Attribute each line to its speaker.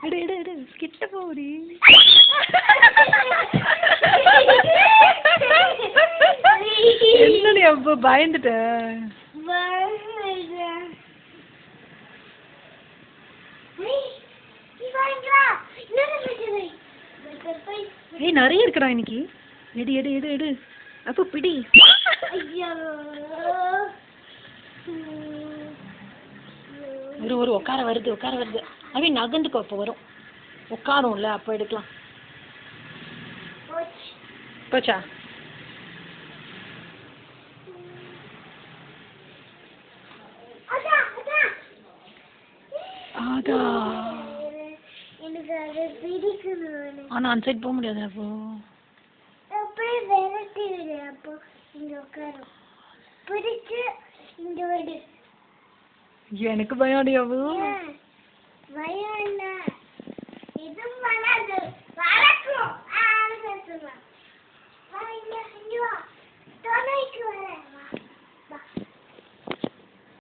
Speaker 1: எடு எடு எடு கிட்ட போடி. என்னடி அப்போ பயந்துட்ட? ஏய் நிறைய இருக்குடா இன்னைக்கு. எடு எடு எடு எடு அப்போ பிடி. ஒரு உட்கார வருது அவன் நகர்ந்துக்கோ. அப்போ வரும் உட்காரும்ல அப்போ எடுக்கலாம். போச்சா? அதா ஆனா அந்த சைடு போக முடியாது. அப்போ எனக்கு பயம் அடியாவு. பயம் இல்ல இதுவும் வராது. வரக்கும்